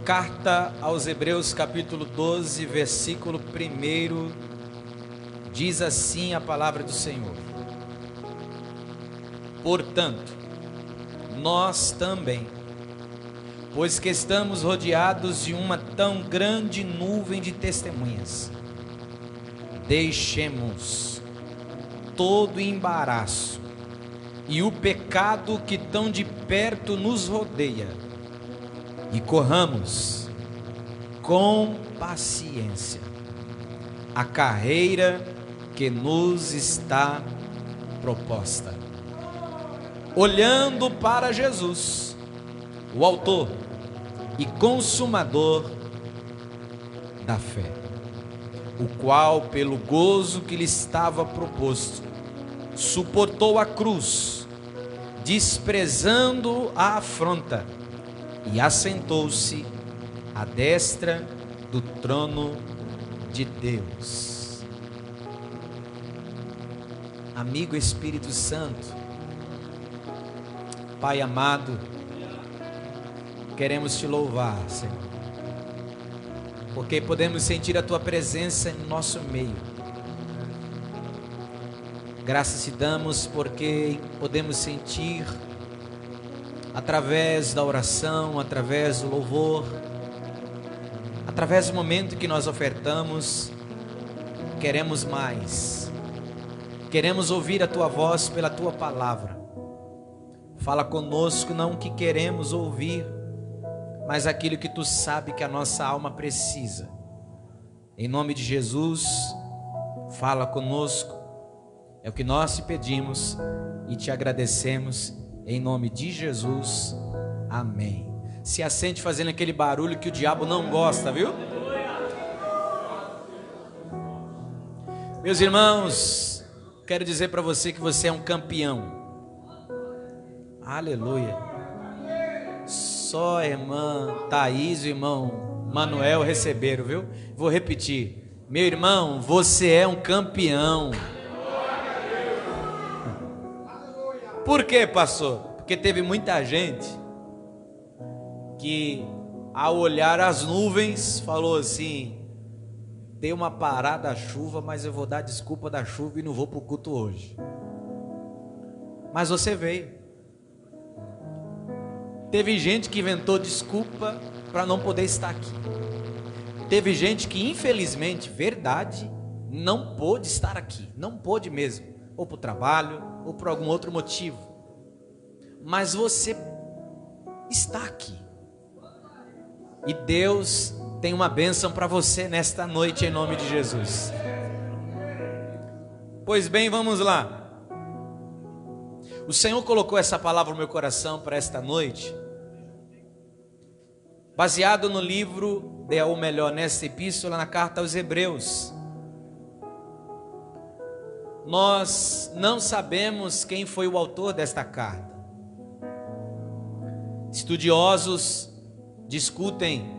Carta aos Hebreus, capítulo 12, versículo 1, diz assim a palavra do Senhor: portanto, nós também, pois que estamos rodeados de uma tão grande nuvem de testemunhas, deixemos todo embaraço e o pecado que tão de perto nos rodeia, e corramos com paciência a carreira que nos está proposta, olhando para Jesus, o autor e consumador da fé, o qual, pelo gozo que lhe estava proposto, suportou a cruz, desprezando a afronta, e assentou-se à destra do trono de Deus. Amigo Espírito Santo, Pai amado, queremos te louvar, Senhor, porque podemos sentir a tua presença em nosso meio. Graças te damos porque podemos sentir através da oração, através do louvor, através do momento que nós ofertamos. Queremos mais, queremos ouvir a tua voz pela tua palavra. Fala conosco, não o que queremos ouvir, mas aquilo que tu sabe que a nossa alma precisa. Em nome de Jesus, fala conosco, é o que nós te pedimos e te agradecemos, em nome de Jesus, amém. Se assente fazendo aquele barulho que o diabo não gosta, viu? Meus irmãos, quero dizer para você que você é um campeão. Aleluia. Só a irmã Thaís e o irmão Manuel receberam, viu? Vou repetir. Meu irmão, você é um campeão. Por quê, pastor? Porque teve muita gente que, ao olhar as nuvens, falou assim: dei uma parada a chuva, mas eu vou dar desculpa da chuva e não vou para o culto hoje. Mas você veio. Teve gente que inventou desculpa para não poder estar aqui. Teve gente que, infelizmente, verdade, não pôde estar aqui. Não pôde mesmo. Ou por trabalho, ou por algum outro motivo. Mas você está aqui. E Deus tem uma bênção para você nesta noite, em nome de Jesus. Pois bem, vamos lá. O Senhor colocou essa palavra no meu coração para esta noite, baseado no livro, ou melhor, nessa epístola, na carta aos Hebreus. Nós não sabemos quem foi o autor desta carta. Estudiosos discutem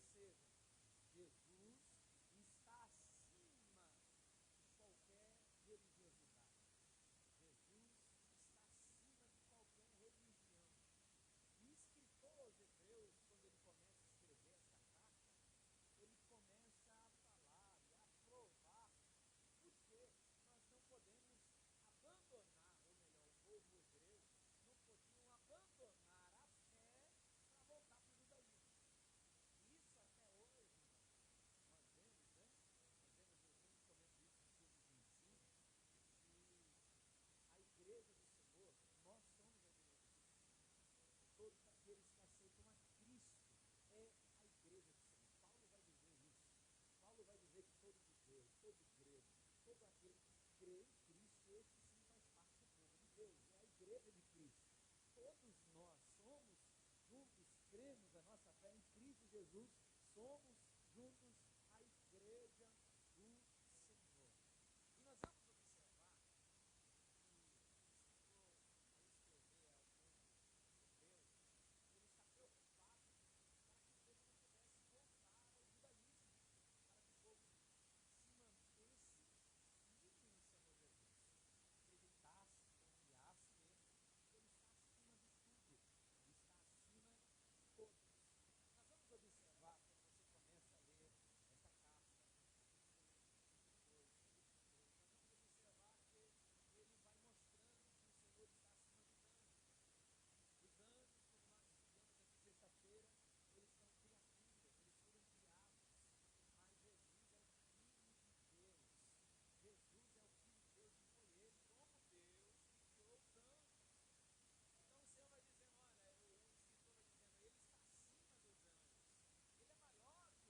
seja, Jesus está acima de qualquer religiosidade. Jesus está acima de qualquer religião. E o escritor aos Hebreus, quando ele começa a escrever essa carta, ele começa a falar e a provar por que nós não podemos abandonar, ou melhor, o povo hebreu não podiam abandonar a fé para voltar para o judaísmo. E isso até hoje, nós vemos, né? Nós vemos, eu sempre comento isso nos cursos de ensino, que a igreja do Senhor, nós somos a igreja do Senhor. Todos aqueles que aceitam a Cristo é a igreja do Senhor. Paulo vai dizer isso. Paulo vai dizer que todo judeu, todo grego, todo aquele que crê em Cristo, esse sim faz parte do povo de Deus, é a igreja de Cristo. Todos nós somos juntos, cremos a nossa fé em Cristo Jesus, somos juntos a igreja do Senhor. E nós vamos observar que o escritor, ao escrever ao povo hebreu, ele está preocupado para que o povo não pudesse voltar ao judaísmo, para que o povo se mantesse firme no Senhor Jesus, acreditasse, confiasse nele. Ele está acima de tudo, ele está acima de todos. Nós vamos observar, quando você começa a ler essa carta, capítulo 1, 22, 23, nós vamos observar que ele vai mostrando que o Senhor está acima dos anjos. Os anjos, como nós estudamos aqui sexta-feira, eles são criaturas, eles foram criados, mas Jesus é o Filho de Deus. Jesus é o Filho de Deus e foi ele, como Deus, que criou os anjos. Então o Senhor vai dizendo, olha, o escritor vai dizendo, ele está acima dos anjos, ele é maior que os anjos. Olha, ele vai também falar, o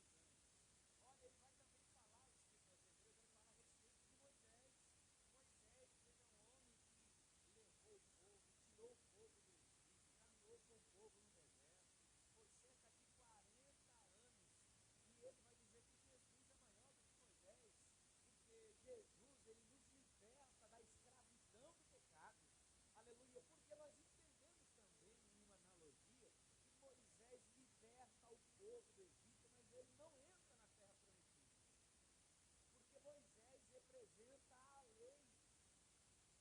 escritor aos Hebreus, ele fala a respeito de Moisés. Moisés, ele é um homem que levou o povo, tirou o povo do Egito, caminhou com o povo no deserto, por cerca de 40 anos. E ele vai dizer que Jesus é maior do que Moisés, porque Jesus, ele nos liberta da escravidão do pecado. Aleluia, porque nós entendemos também, em uma analogia, que Moisés liberta o povo do Egito, mas ele não entra na terra prometida. Porque Moisés representa a lei.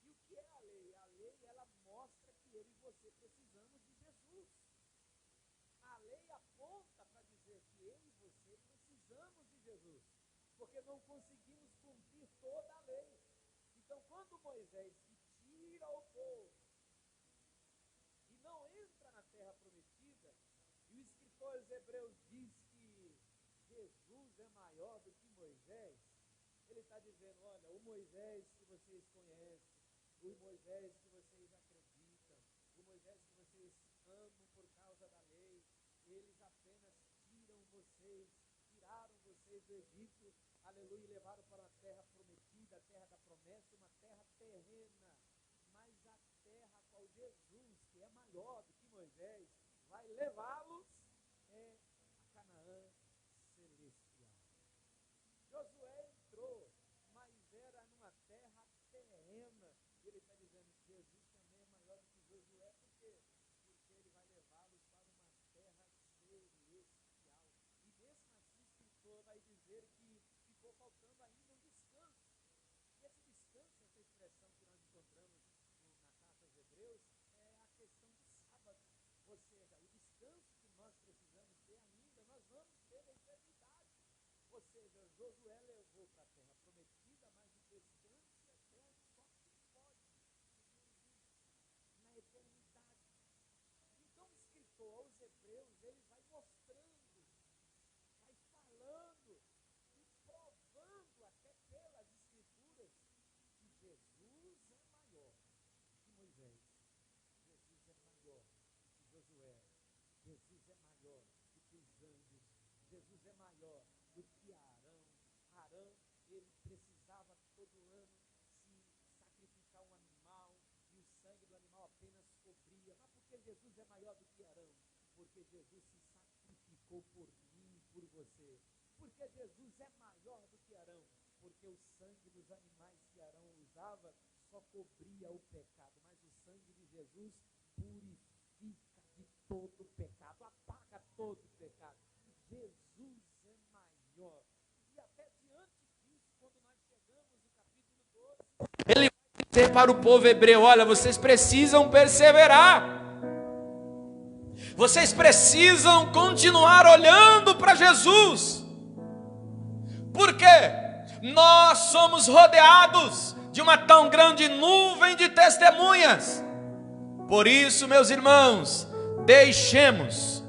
E o que é a lei? A lei, ela mostra que eu e você precisamos de Jesus. A lei aponta para dizer que eu e você precisamos de Jesus, porque não conseguimos cumprir toda a lei. Então, quando Moisés tira o povo e não entra na terra prometida, e o escritor aos Hebreus diz que Jesus é maior do que Moisés, ele está dizendo, olha, o Moisés que vocês conhecem, o Moisés que vocês acreditam, o Moisés que vocês amam por causa da lei, eles apenas tiraram vocês do Egito, aleluia, e levaram para a terra prometida, a terra da promessa, uma terra terrena, mas a terra a qual Jesus, que é maior do que Moisés, vai levá-los é a Canaã celestial. Josué entrou, mas era numa terra terrena. E ele está dizendo que Jesus também é maior do que Josué. Por quê? Porque ele vai levá-los para uma terra celestial. E mesmo assim o escritor vai dizer que ficou faltando ainda um descanso. E esse descanso, essa expressão que nós encontramos na carta aos Hebreus, é a questão do sábado. Ou seja, o descanso que nós precisamos ter ainda, nós vamos ter na eternidade. Ou seja, Josué levou para a terra prometida, mas o descanso eterno só quem pode, na eternidade. Então o escritor aos Hebreus, ele vai mostrando, vai falando, e provando até pelas escrituras, que Jesus é maior que Moisés, Jesus é maior que Josué, Jesus é maior do que os anjos, Jesus é maior do que Arão. Arão, ele precisava todo ano se sacrificar um animal, e o sangue do animal apenas cobria. Mas por que Jesus é maior do que Arão? Porque Jesus se sacrificou por mim, por você. Porque Jesus é maior do que Arão? Porque o sangue dos animais que Arão usava só cobria o pecado, mas o sangue de Jesus purifica de todo o pecado, apaga todo o pecado. Jesus para o povo hebreu: olha, vocês precisam perseverar. Vocês precisam continuar olhando para Jesus. Por quê? Nós somos rodeados de uma tão grande nuvem de testemunhas. Por isso, meus irmãos, deixemos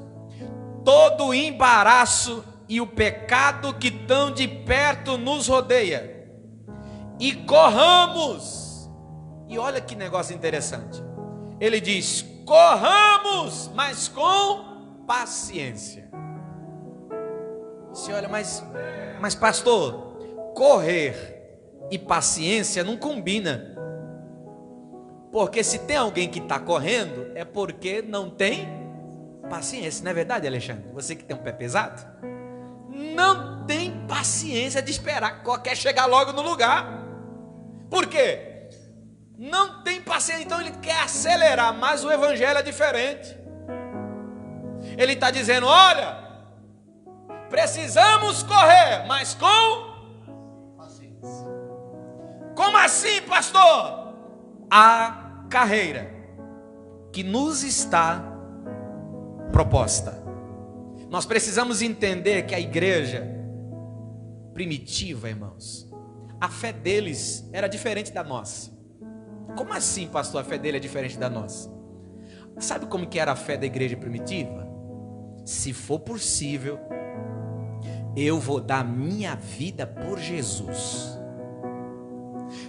todo o embaraço e o pecado que tão de perto nos rodeia e corramos. E olha que negócio interessante. Ele diz: corramos, mas com paciência. Você olha, mas pastor, correr e paciência não combina. Porque se tem alguém que está correndo, é porque não tem paciência. Não é verdade, Alexandre? Você que tem um pé pesado, não tem paciência de esperar, quer chegar logo no lugar. Por quê? Não tem paciência, então ele quer acelerar. Mas o evangelho é diferente. Ele está dizendo: olha, precisamos correr, mas com paciência. Como assim, pastor? A carreira que nos está proposta. Nós precisamos entender que a igreja primitiva, irmãos, a fé deles era diferente da nossa. Como assim, pastor, a fé dele é diferente da nossa? Sabe como que era a fé da igreja primitiva? Se for possível, eu vou dar minha vida por Jesus.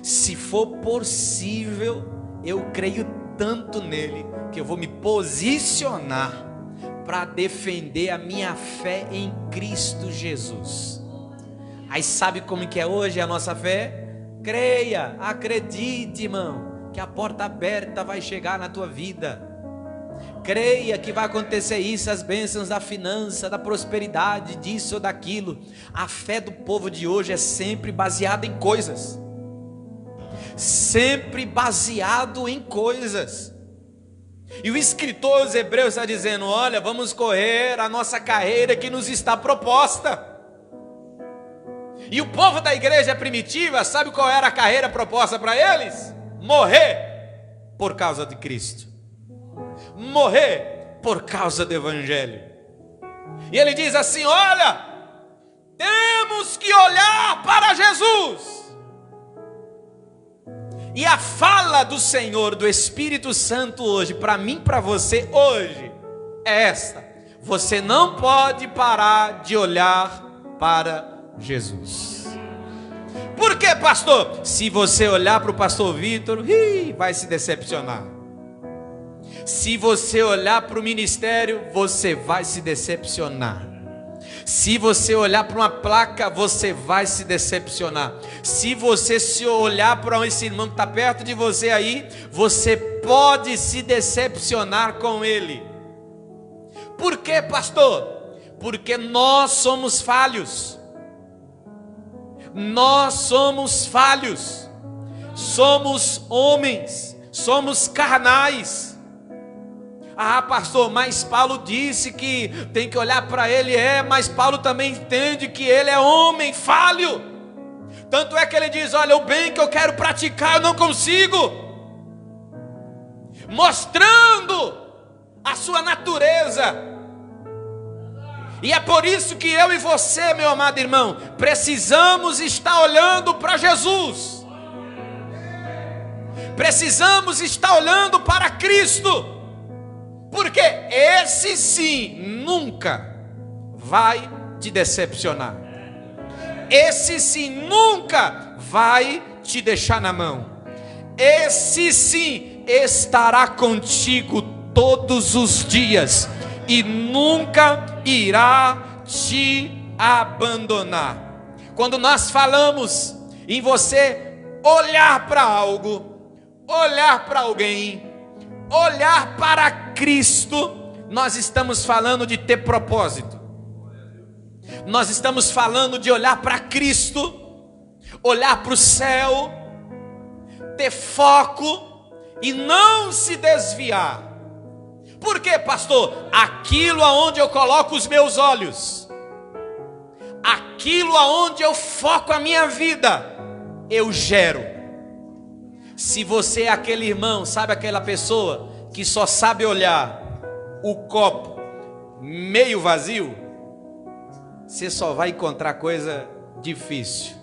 Se for possível, eu creio tanto nele que eu vou me posicionar para defender a minha fé em Cristo Jesus. Aí sabe como que é hoje a nossa fé? Creia, acredite, irmão, que a porta aberta vai chegar na tua vida. Creia que vai acontecer isso, as bênçãos da finança, da prosperidade, disso ou daquilo. A fé do povo de hoje é sempre baseada em coisas. Sempre baseado em coisas. E o escritor aos Hebreus está dizendo: olha, vamos correr a nossa carreira que nos está proposta. E o povo da igreja primitiva, sabe qual era a carreira proposta para eles? Morrer por causa de Cristo, morrer por causa do evangelho. E ele diz assim: olha, temos que olhar para Jesus. E a fala do Senhor, do Espírito Santo hoje, para mim, para você hoje, é esta: você não pode parar de olhar para Jesus. Por quê, pastor? Se você olhar para o pastor Vitor, vai se decepcionar. Se você olhar para o ministério, você vai se decepcionar. Se você olhar para uma placa, você vai se decepcionar. Se você olhar para esse irmão que está perto de você aí, você pode se decepcionar com ele. Por quê, pastor? Porque nós somos falhos. Nós somos falhos. Somos homens. Somos carnais. Ah, pastor, mas Paulo disse que tem que olhar para ele. Mas Paulo também entende que ele é homem falho. Tanto é que ele diz: olha, o bem que eu quero praticar eu não consigo. Mostrando a sua natureza. E é por isso que eu e você, meu amado irmão, precisamos estar olhando para Jesus. Precisamos estar olhando para Cristo. Porque esse sim nunca vai te decepcionar. Esse sim nunca vai te deixar na mão. Esse sim estará contigo todos os dias e nunca irá te abandonar. Quando nós falamos em você olhar para algo, olhar para alguém, olhar para Cristo, nós estamos falando de ter propósito. Nós estamos falando de olhar para Cristo, olhar para o céu, ter foco e não se desviar. Por quê, pastor? Aquilo aonde eu coloco os meus olhos, aquilo aonde eu foco a minha vida, eu gero. Se você é aquele irmão, sabe, aquela pessoa que só sabe olhar o copo meio vazio, você só vai encontrar coisa difícil.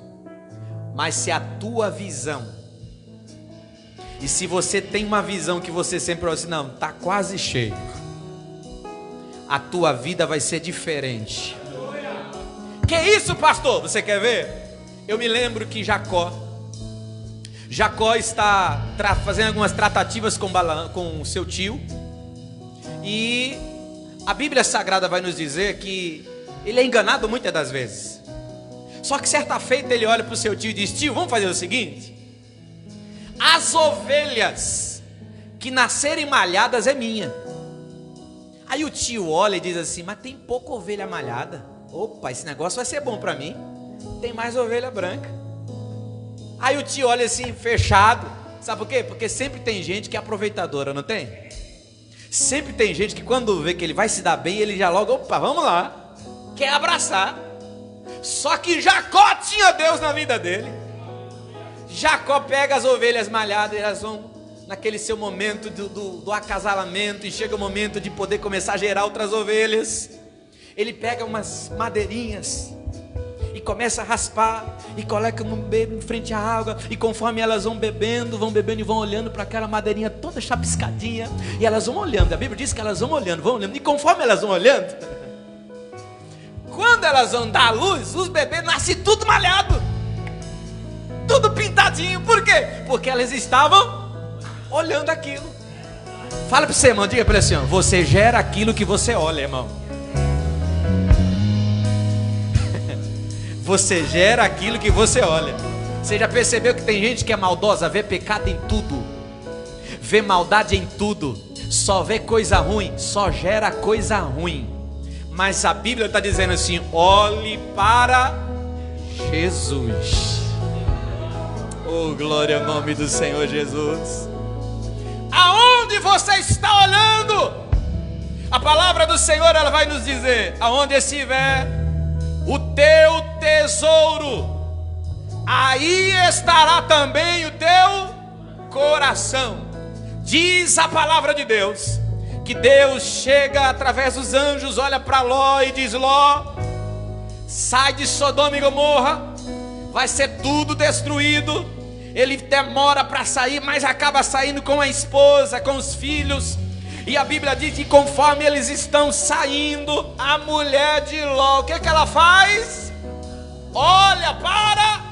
Mas se a tua visão, e se você tem uma visão que você sempre olha assim, não, está quase cheio, a tua vida vai ser diferente. Que isso, pastor? Você quer ver? Eu me lembro que Jacó está fazendo algumas tratativas com seu tio, e a Bíblia Sagrada vai nos dizer que ele é enganado muitas das vezes. Só que certa feita ele olha para o seu tio e diz: tio, vamos fazer o seguinte, as ovelhas que nascerem malhadas é minha. Aí o tio olha e diz assim: mas tem pouca ovelha malhada. Opa, esse negócio vai ser bom para mim, tem mais ovelha branca. Aí o tio olha assim, fechado. Sabe por quê? Porque sempre tem gente que é aproveitadora, não tem? Sempre tem gente que quando vê que ele vai se dar bem, ele já logo, opa, vamos lá, quer abraçar. Só que Jacó tinha Deus na vida dele. Jacó pega as ovelhas malhadas e elas vão naquele seu momento do acasalamento, e chega o momento de poder começar a gerar outras ovelhas. Ele pega umas madeirinhas e começa a raspar, e coloca no bebê em frente à água, e conforme elas vão bebendo e vão olhando para aquela madeirinha toda chapiscadinha, e elas vão olhando, a Bíblia diz que elas vão olhando, e conforme elas vão olhando, quando elas vão dar à luz, os bebês nascem tudo malhado, tudo pintadinho. Por quê? Porque elas estavam olhando aquilo. Fala para você, irmão, diga para ele assim, ó, você gera aquilo que você olha, irmão. Você gera aquilo que você olha. Você já percebeu que tem gente que é maldosa, vê pecado em tudo, vê maldade em tudo, só vê coisa ruim, só gera coisa ruim. Mas a Bíblia está dizendo assim: olhe para Jesus. Oh, glória ao nome do Senhor Jesus. Aonde você está olhando? A palavra do Senhor, ela vai nos dizer: aonde estiver o teu tesouro, aí estará também o teu coração. Diz a palavra de Deus que Deus chega através dos anjos, olha para Ló e diz: Ló, sai de Sodoma e Gomorra, vai ser tudo destruído. Ele demora para sair, mas acaba saindo com a esposa, com os filhos. E a Bíblia diz que conforme eles estão saindo, a mulher de Ló, o que ela faz? Olha para...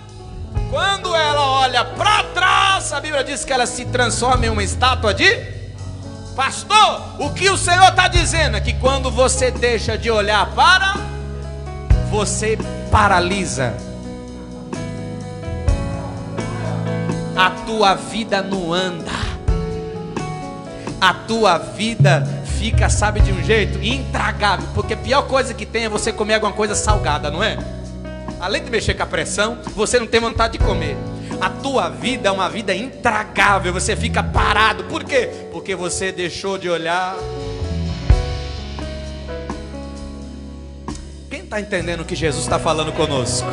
Quando ela olha para trás, a Bíblia diz que ela se transforma em uma estátua de... Pastor, o que o Senhor está dizendo é que quando você deixa de olhar para... você paralisa. A tua vida não anda. A tua vida fica, sabe, de um jeito intragável. Porque a pior coisa que tem é você comer alguma coisa salgada, não é? Além de mexer com a pressão, você não tem vontade de comer. A tua vida é uma vida intragável. Você fica parado. Por quê? Porque você deixou de olhar. Quem está entendendo o que Jesus está falando conosco?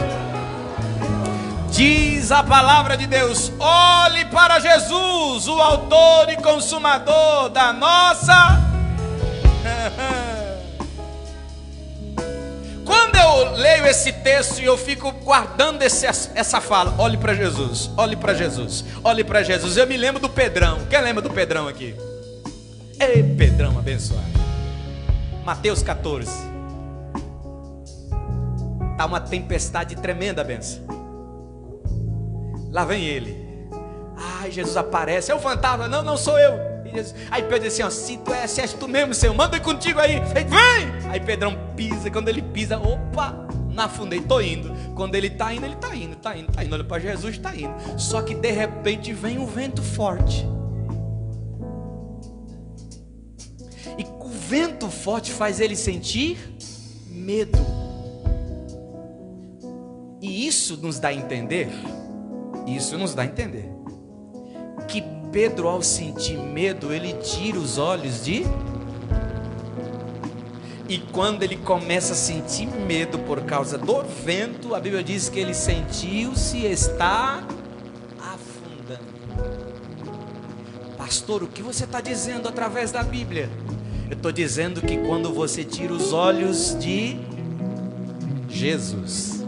Diz a palavra de Deus: olhe para Jesus, o autor e consumador da nossa... Quando eu leio esse texto e eu fico guardando essa fala, olhe para Jesus, olhe para Jesus, olhe para Jesus, eu me lembro do Pedrão. Quem lembra do Pedrão aqui? Ei, Pedrão abençoado. Mateus 14. Está uma tempestade tremenda, benção. Lá vem ele. Ai, Jesus aparece. É o fantasma. Não, não sou eu. Aí Pedro diz assim, ó, se és tu mesmo, Senhor, manda contigo aí. Vem! Aí Pedrão pisa. Quando ele pisa, opa, na afundei, tô indo. Quando ele tá indo, tá indo. Olha para Jesus, tá indo. Só que de repente vem um vento forte. E o vento forte faz ele sentir medo. E isso nos dá a entender que Pedro, ao sentir medo, ele tira os olhos de... E quando ele começa a sentir medo por causa do vento, a Bíblia diz que ele sentiu-se estar afundando. Pastor, o que você está dizendo através da Bíblia? Eu estou dizendo que quando você tira os olhos de Jesus,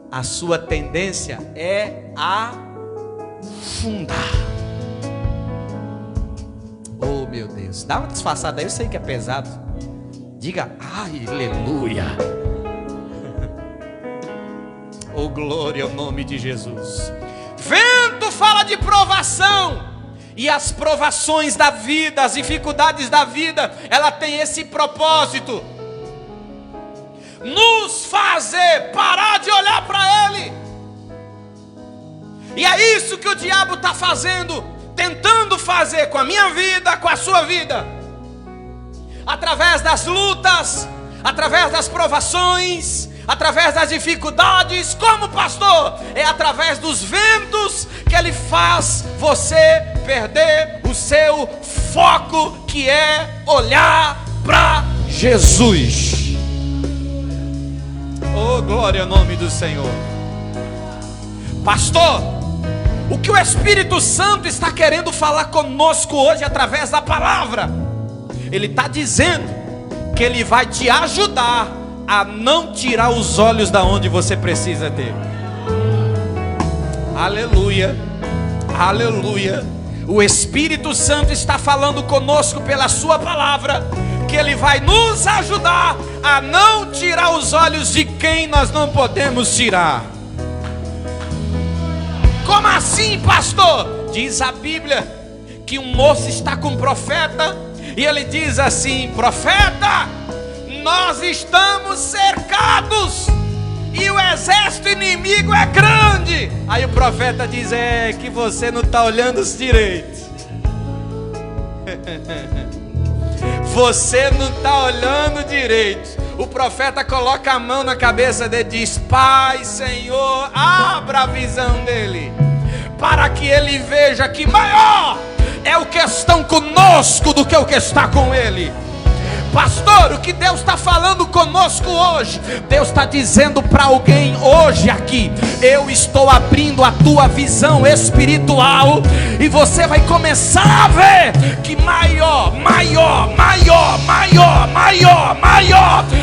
a sua tendência é afundar. Oh meu Deus, dá uma disfarçada aí, eu sei que é pesado. Diga aleluia. Oh glória ao nome de Jesus. Vento fala de provação. E as provações da vida, as dificuldades da vida, ela tem esse propósito: nos fazer parar de olhar para Ele. E é isso que o diabo está fazendo, tentando fazer com a minha vida, com a sua vida. Através das lutas, através das provações, através das dificuldades. Como pastor? É através dos ventos que ele faz você perder o seu foco, que é olhar para Jesus. Oh glória ao nome do Senhor. Pastor, o que o Espírito Santo está querendo falar conosco hoje através da palavra? Ele está dizendo que Ele vai te ajudar a não tirar os olhos da onde você precisa ter. Aleluia, aleluia. O Espírito Santo está falando conosco pela sua palavra, que Ele vai nos ajudar a não tirar os olhos de quem nós não podemos tirar. Como assim, pastor? Diz a Bíblia que um moço está com um profeta, e ele diz assim: profeta, nós estamos cercados e o exército inimigo é grande. Aí o profeta diz: é que você não está olhando os direitos. Você não está olhando direito. O profeta coloca a mão na cabeça dele e diz: Pai, Senhor, abra a visão dele, para que ele veja que maior é o que estão conosco do que o que está com ele. Pastor, o que Deus está falando conosco hoje? Deus está dizendo para alguém hoje aqui: eu estou abrindo a tua visão espiritual, e você vai começar a ver que maior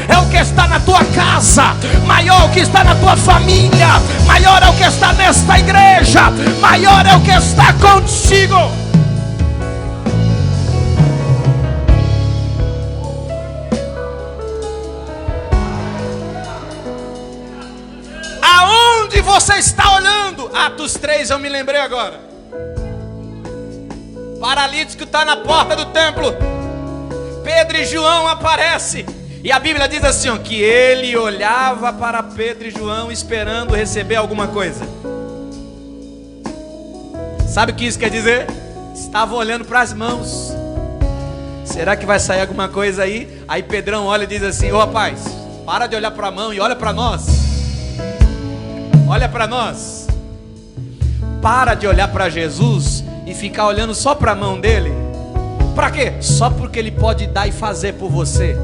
é o que está na tua casa, maior é o que está na tua família, maior é o que está nesta igreja, maior é o que está contigo. Aonde você está olhando? Atos 3, eu me lembrei agora. Paralítico está na porta do templo. Pedro e João aparecem, e a Bíblia diz assim, ó, que ele olhava para Pedro e João esperando receber alguma coisa. Sabe o que isso quer dizer? Estavam olhando para as mãos. Será que vai sair alguma coisa aí? Aí Pedrão olha e diz assim: ô rapaz, para de olhar para a mão e olha para nós. Olha para nós. Para de olhar para Jesus e ficar olhando só para a mão dele. Para quê? Só porque ele pode dar e fazer por você.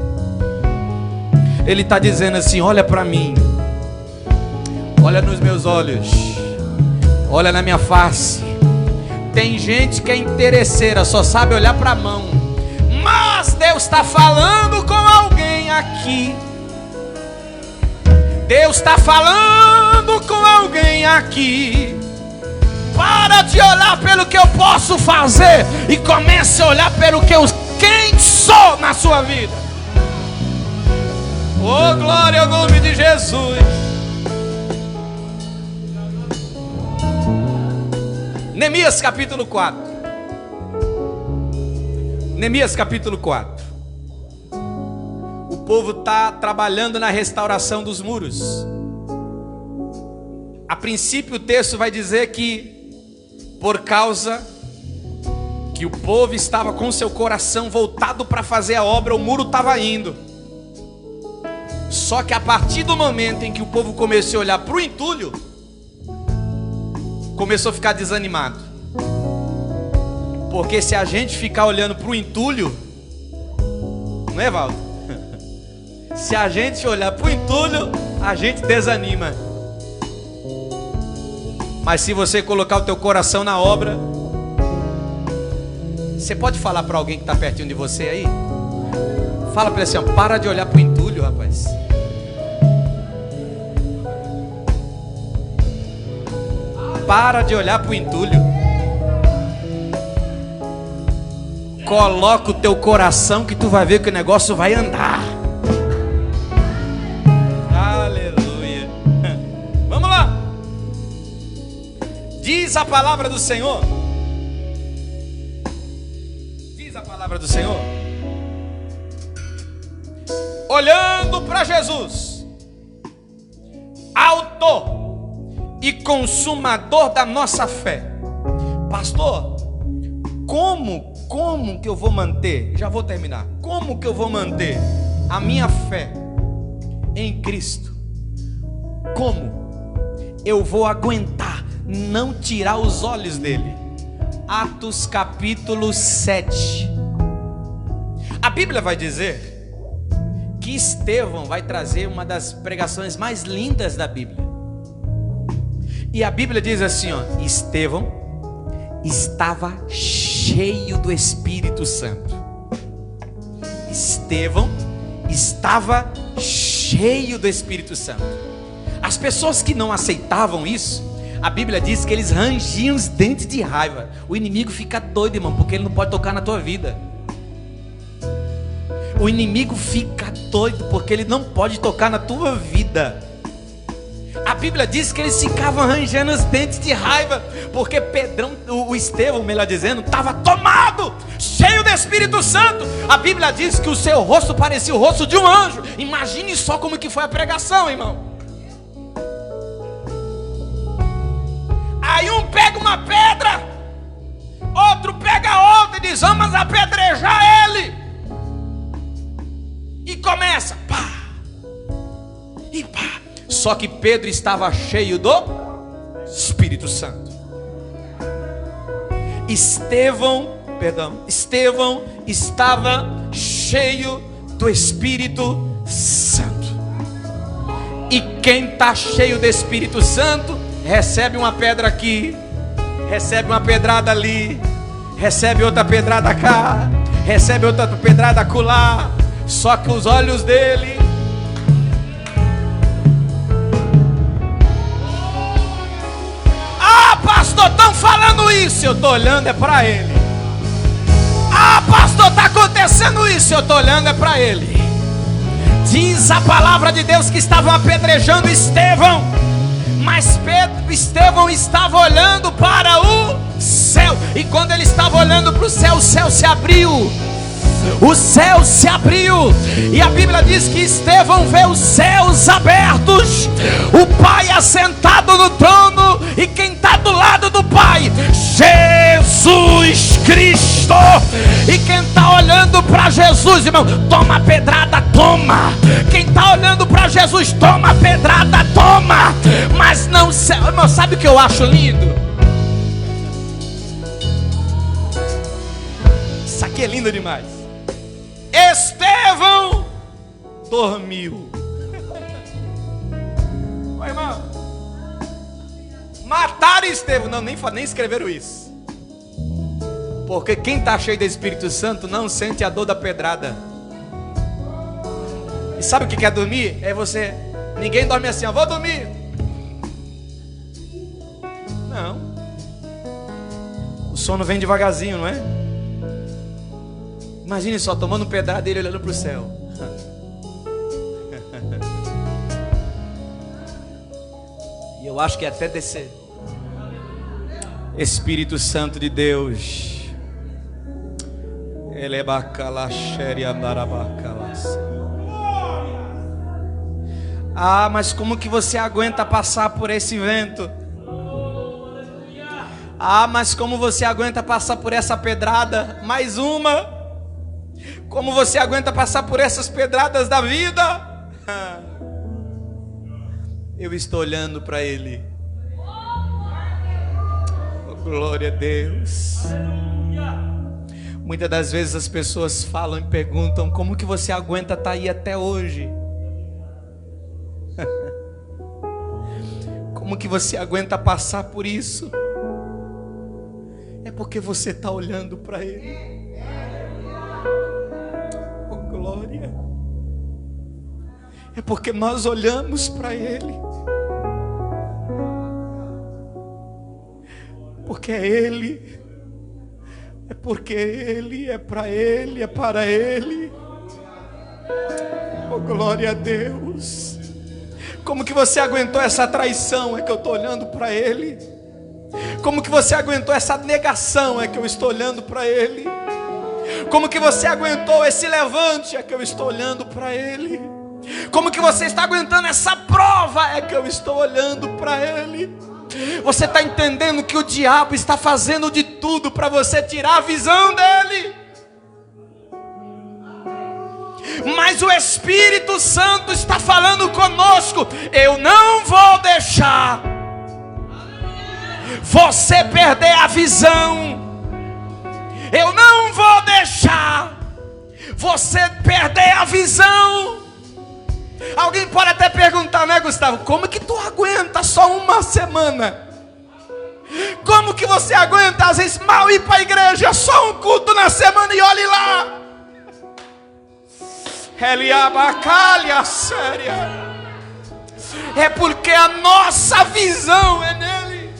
Ele está dizendo assim: olha para mim, olha nos meus olhos, olha na minha face. Tem gente que é interesseira, só sabe olhar para a mão, mas Deus está falando com alguém aqui. Deus está falando com alguém aqui. Para de olhar pelo que eu posso fazer e comece a olhar pelo que quem sou na sua vida. Oh glória ao nome de Jesus. Neemias capítulo 4. Neemias capítulo 4. O povo está trabalhando na restauração dos muros. A princípio o texto vai dizer que por causa que o povo estava com seu coração voltado para fazer a obra, o muro estava indo. Só que a partir do momento em que o povo começou a olhar para o entulho, começou a ficar desanimado. Porque se a gente ficar olhando para o entulho, não é, Valdo? Se a gente olhar para o entulho, a gente desanima. Mas se você colocar o teu coração na obra, você pode falar para alguém que está pertinho de você aí? Fala para ele assim, ó, para de olhar para o entulho, rapaz. Para de olhar para o entulho. Coloca o teu coração que tu vai ver que o negócio vai andar. Aleluia. Vamos lá. Diz a palavra do Senhor. Diz a palavra do Senhor. Olhando para Jesus, autor e consumador da nossa fé. Pastor, como que eu vou manter? Já vou terminar. Como que eu vou manter a minha fé em Cristo? Como eu vou aguentar não tirar os olhos dele? Atos capítulo 7. A Bíblia vai dizer que Estevão vai trazer uma das pregações mais lindas da Bíblia. E a Bíblia diz assim, ó, Estevão estava cheio do Espírito Santo. Estevão estava cheio do Espírito Santo. As pessoas que não aceitavam isso, a Bíblia diz que eles rangiam os dentes de raiva. O inimigo fica doido, irmão, porque ele não pode tocar na tua vida. O inimigo fica doido porque ele não pode tocar na tua vida. A Bíblia diz que eles ficavam rangendo os dentes de raiva, porque o Estevão, melhor dizendo, estava tomado, cheio do Espírito Santo. A Bíblia diz que o seu rosto parecia o rosto de um anjo. Imagine só como que foi a pregação, irmão. Aí um pega uma pedra, outro pega outra e diz, vamos apedrejar ele. E começa, pá, e pá. Só que Pedro estava cheio do Espírito Santo. Estevão estava cheio do Espírito Santo. E quem está cheio do Espírito Santo, recebe uma pedra aqui, recebe uma pedrada ali, recebe outra pedrada cá, recebe outra pedrada acolá. Só que os olhos dele... Pastor, estão falando isso, eu estou olhando é para ele. Ah, pastor, está acontecendo isso, eu estou olhando é para ele. Diz a palavra de Deus que estavam apedrejando Estevão, mas Estevão estava olhando para o céu. E quando ele estava olhando para o céu se abriu. O céu se abriu, e a Bíblia diz que Estevão vê os céus abertos, o Pai assentado no trono, e quem está do lado do Pai? Jesus Cristo. E quem está olhando para Jesus, irmão, toma pedrada, toma. Quem está olhando para Jesus, toma pedrada, toma. Mas não, irmão, sabe o que eu acho lindo? Isso aqui é lindo demais. Estevão dormiu. Ô, irmão, mataram Estevão. Não, nem escreveram isso. Porque quem está cheio do Espírito Santo não sente a dor da pedrada. E sabe o que é dormir? É você. Ninguém dorme assim, ó, vou dormir. Não. O sono vem devagarzinho, não é? Imagine só, tomando um pedrada dele olhando para o céu. E eu acho que até descer. Espírito Santo de Deus. Ele é bacalaxéria andarabacalas. Ah, mas como que você aguenta passar por esse vento? Ah, mas como você aguenta passar por essa pedrada? Mais uma. Como você aguenta passar por essas pedradas da vida? Eu estou olhando para Ele. Oh, glória a Deus. Muitas das vezes as pessoas falam e perguntam: como que você aguenta estar aí até hoje? Como que você aguenta passar por isso? É porque você está olhando para Ele. Oh, glória! É porque nós olhamos para Ele. Porque é Ele. É porque Ele, é para Ele, é para Ele. Oh, glória a Deus! Como que você aguentou essa traição? É que eu estou olhando para Ele. Como que você aguentou essa negação? É que eu estou olhando para Ele. Como que você aguentou esse levante? É que eu estou olhando para Ele. Como que você está aguentando essa prova? É que eu estou olhando para Ele. Você está entendendo que o diabo está fazendo de tudo para você tirar a visão dele? Mas o Espírito Santo está falando conosco: eu não vou deixar você perder a visão. Eu não vou deixar você perder a visão. Alguém pode até perguntar, né, Gustavo? Como que tu aguenta só uma semana? Como que você aguenta às vezes mal ir para a igreja, só um culto na semana e olhe lá? É porque a nossa visão é nele.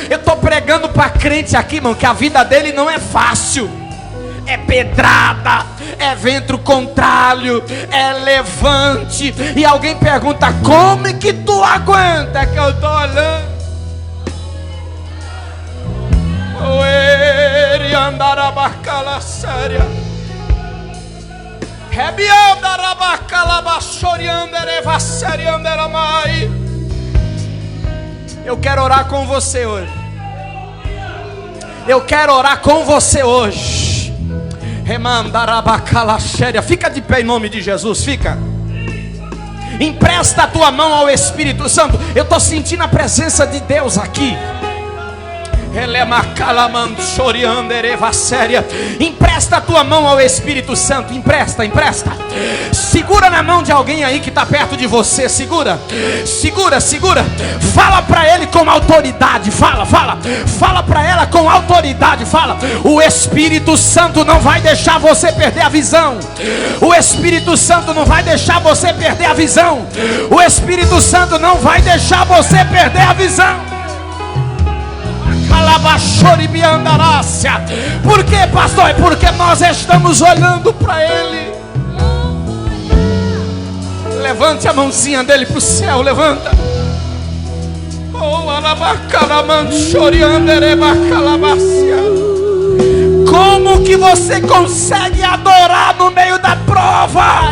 Eu estou pregando para crente aqui, irmão, que a vida dele não é fácil. É pedrada, é vento contrário, é levante. E alguém pergunta: como é que tu aguenta? É que eu estou olhando. Eu quero orar com você hoje. Eu quero orar com você hoje. Fica de pé em nome de Jesus, fica. Empresta a tua mão ao Espírito Santo. Eu estou sentindo a presença de Deus aqui. Empresta a tua mão ao Espírito Santo. Empresta. Segura na mão de alguém aí que está perto de você. Segura. Fala para ele com autoridade. Fala para ela com autoridade. Fala: o Espírito Santo não vai deixar você perder a visão. O Espírito Santo não vai deixar você perder a visão. O Espírito Santo não vai deixar você perder a visão. Por que, pastor? É porque nós estamos olhando para Ele. Levante a mãozinha dele para o céu. Levanta. Como que você consegue adorar no meio da prova?